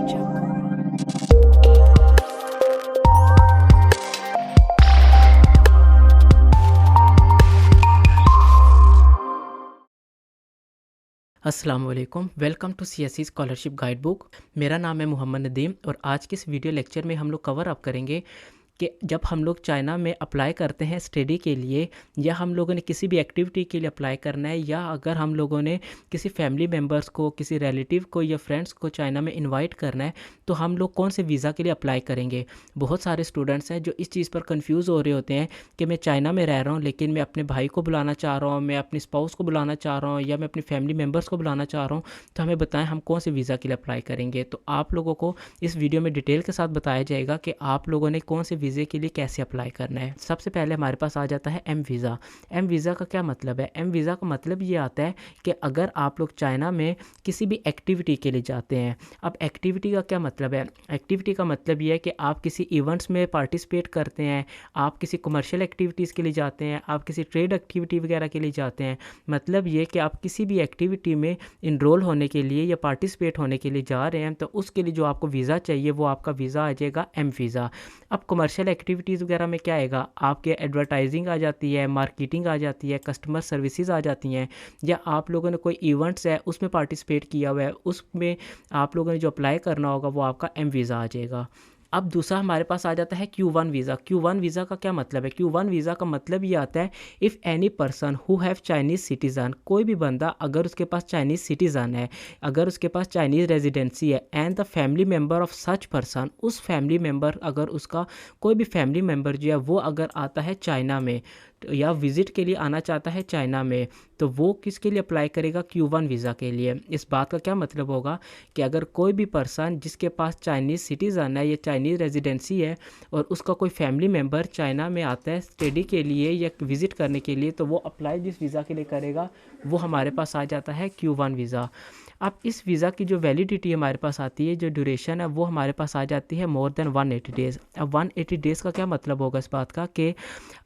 अस्सलाम वालेकुम, welcome to CSE scholarship guide book. मेरा नाम है मोहम्मद नदीम और आज के इस वीडियो लेक्चर में हम लोग कवर अप करेंगे कि जब हम लोग चाइना में अप्लाई करते हैं स्टडी के लिए, या हम लोगों ने किसी भी एक्टिविटी के लिए अप्लाई करना है, या अगर हम लोगों ने किसी फैमिली मेम्बर्स को, किसी रिलेटिव को या फ्रेंड्स को चाइना में इनवाइट करना है, तो हम लोग कौन से वीज़ा के लिए अप्लाई करेंगे। बहुत सारे स्टूडेंट्स हैं जो इस चीज़ पर कंफ्यूज हो रहे होते हैं कि मैं चाइना में रह रहा हूँ लेकिन मैं अपने भाई को बुलाना चाह रहा हूँ, मैं अपनी स्पाउस को बुलाना चाह रहा हूँ, या मैं अपनी फैमिली मेम्बर्स को बुलाना चाह रहा हूँ, तो हमें बताएं हम कौन से वीज़ा के लिए अप्लाई करेंगे। तो आप लोगों को इस वीडियो में डिटेल के साथ बताया जाएगा कि आप लोगों ने कौन से वीज़े के लिए कैसे अप्लाई करना है। सबसे पहले हमारे पास आ जाता है एम वीज़ा। एम वीज़ा का क्या मतलब है? एम वीज़ा का मतलब ये आता है कि अगर आप लोग चाइना में किसी भी एक्टिविटी के लिए जाते हैं। अब एक्टिविटी का क्या मतलब है? एक्टिविटी का मतलब ये है कि आप किसी इवेंट्स में पार्टिसिपेट करते हैं, आप किसी कमर्शियल एक्टिविटीज़ के लिए जाते हैं, आप किसी ट्रेड एक्टिविटी वगैरह के लिए जाते हैं। मतलब ये कि आप किसी भी एक्टिविटी में इनरोल होने के लिए या पार्टिसिपेट होने के लिए जा रहे हैं, तो उसके लिए जो आपको वीज़ा चाहिए वो आपका वीज़ा आ जाएगा एम वीज़ा। अब कमर्शियल एक्टिविटीज़ वगैरह में क्या आएगा? आपके एडवर्टाइजिंग आ जाती है, मार्केटिंग आ जाती है, कस्टमर सर्विसेज आ जाती हैं, या आप लोगों ने कोई इवेंट्स है उसमें पार्टिसिपेट किया हुआ है, उसमें आप लोगों ने जो अप्लाई करना होगा वो आपका एम वीज़ा आ जाएगा। अब दूसरा हमारे पास आ जाता है Q1 वीज़ा। Q1 वीज़ा का क्या मतलब है? Q1 वीज़ा का मतलब ये आता है if any person who have Chinese citizen, कोई भी बंदा अगर उसके पास चाइनीज़ सिटीज़न है, अगर उसके पास चाइनीज़ रेजिडेंसी है, and the family member of such person, उस फैमिली मेम्बर, अगर उसका कोई भी फैमिली मेम्बर जो है वो अगर आता है चाइना में या विज़िट के लिए आना चाहता है चाइना में, तो वो किसके लिए अप्लाई करेगा? Q1 वीज़ा के लिए। इस बात का क्या मतलब होगा कि अगर कोई भी पर्सन जिसके पास चाइनीज़ सिटीज़न है या चाइनीज़ रेजिडेंसी है और उसका कोई फैमिली मेम्बर चाइना में आता है स्टडी के लिए या विज़िट करने के लिए, तो वो अप्लाई जिस वीज़ा के लिए करेगा वो हमारे पास आ जाता है Q1 वीज़ा। अब इस वीज़ा की जो वैलिडिटी हमारे पास आती है, जो ड्यूरेशन है, वो हमारे पास आ जाती है मोर देन 180 डेज़। अब 180 डेज़ का क्या मतलब होगा इस बात का कि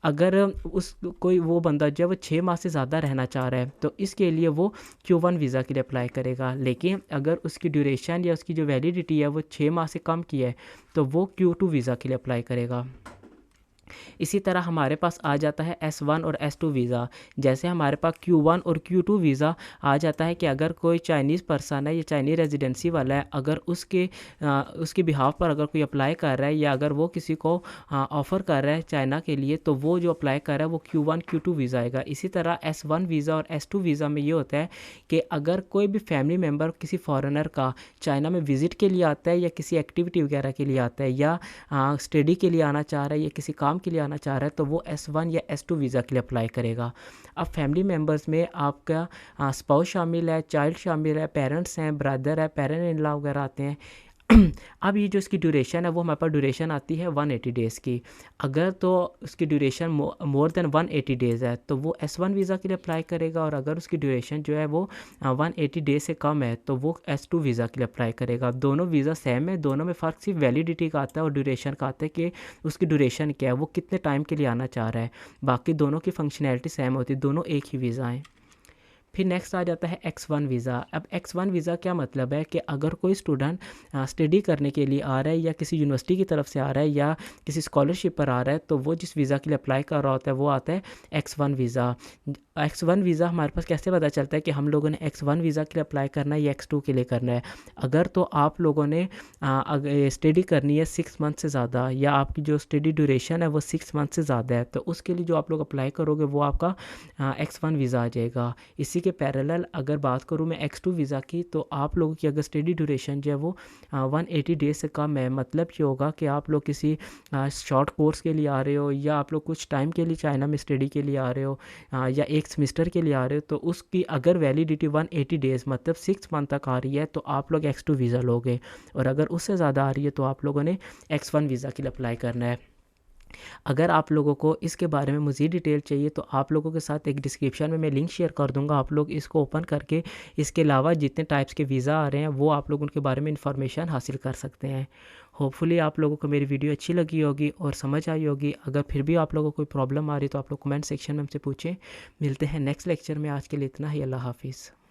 अगर उस कोई वो बंदा जो है वो 6 माह से ज़्यादा रहना चाह रहा है, तो इसके लिए वो Q1 वीज़ा के लिए अप्लाई करेगा। लेकिन अगर उसकी ड्यूरेशन या उसकी जो वैलिडिटी है वो 6 माह से कम की है, तो वो Q2 वीज़ा के लिए अप्लाई करेगा। इसी तरह हमारे पास आ जाता है S1 और S2 वीज़ा। जैसे हमारे पास Q1 और Q2 वीज़ा आ जाता है कि अगर कोई चाइनीज़ पर्सन है या चाइनीज़ रेजिडेंसी वाला है, अगर उसके बिहाफ पर अगर कोई अप्लाई कर रहा है, या अगर वो किसी को ऑफ़र कर रहा है चाइना के लिए, तो वो जो अप्लाई कर रहा है वो Q1 Q2 वीज़ा आएगा। इसी तरह S1 वीज़ा और S2 वीज़ा में ये होता है कि अगर कोई भी फैमिली मेम्बर किसी फॉरेनर का चाइना में विज़िट के लिए आता है, या किसी एक्टिविटी वगैरह के लिए आता है, या स्टडी के लिए आना चाह रहा है, या किसी काम के लिए आना चाह रहा है, तो वो S1 या S2 वीज़ा के लिए अप्लाई करेगा। अब फैमिली मेम्बर्स में आपका स्पाउस शामिल है, चाइल्ड शामिल है, पेरेंट्स हैं, ब्रदर है, पेरेंट इन लॉ वगैरह आते हैं। अब ये जो इसकी ड्यूरेशन है वो हमारे पास ड्यूरेशन आती है 180 डेज़ की। अगर तो उसकी ड्यूरेशन मोर देन 180 डेज़ है, तो वो S1 वीज़ा के लिए अप्लाई करेगा, और अगर उसकी ड्यूरेशन जो है वो 180 डेज़ से कम है, तो वो S2 वीज़ा के लिए अप्लाई करेगा। दोनों वीज़ा सेम है, दोनों में फ़र्क सिर्फ वैलिडिटी का आता है और ड्यूरेशन का आता है कि उसकी ड्यूरेशन क्या है, वो कितने टाइम के लिए आना चाह रहा है। बाकी दोनों की फंक्शनैलिटी सेम होती है, दोनों एक ही वीज़ा हैं। फिर नेक्स्ट आ जाता है X1 वीज़ा। अब X1 वीज़ा क्या मतलब है कि अगर कोई स्टूडेंट स्टडी करने के लिए आ रहा है, या किसी यूनिवर्सिटी की तरफ से आ रहा है, या किसी स्कॉलरशिप पर आ रहा है, तो वो जिस वीज़ा के लिए अप्लाई कर रहा होता है वो आता है X1 वीज़ा। X1 वीज़ा हमारे पास कैसे पता चलता है कि हम लोगों ने X1 वीज़ा के लिए अप्लाई करना है या X2 के लिए करना है? अगर तो आप लोगों ने स्टडी करनी है 6 मंथ से ज़्यादा, या आपकी जो स्टडी ड्यूरेशन है वो 6 मंथ से ज़्यादा है, तो उसके लिए जो आप लोग अप्लाई करोगे वो आपका X1 वीज़ा आ जाएगा। इसी के पैरेलल अगर बात करूँ मैं X2 वीज़ा की, तो आप लोगों की अगर स्टडी ड्यूरेशन जो है वो 180 डेज़ से कम है, मतलब ये होगा कि आप लोग किसी शॉर्ट कोर्स के लिए आ रहे हो, या आप लोग कुछ टाइम के लिए चाइना में स्टडी के लिए आ रहे हो, या एक सेमेस्टर के लिए आ रहे हो, तो उसकी अगर वैलिडिटी 180 डेज़ मतलब 6 मंथ तक आ रही है, तो आप लोग X2 वीज़ा लोगे। और अगर उससे ज़्यादा आ रही है तो आप लोगों ने X1 वीज़ा के लिए अप्लाई करना है। अगर आप लोगों को इसके बारे में मज़ीद डिटेल चाहिए, तो आप लोगों के साथ एक डिस्क्रिप्शन में मैं लिंक शेयर कर दूंगा। आप लोग इसको ओपन करके इसके अलावा जितने टाइप्स के वीज़ा आ रहे हैं वो आप लोग उनके बारे में इंफॉर्मेशन हासिल कर सकते हैं। होपफुली आप लोगों को मेरी वीडियो अच्छी लगी होगी और समझ आई होगी। अगर फिर भी आप लोगों को कोई प्रॉब्लम आ रही है तो आप लोग कमेंट सेक्शन में हमसे पूछें। मिलते हैं नेक्स्ट लेक्चर में। आज के लिए इतना ही। अल्लाह हाफिज़।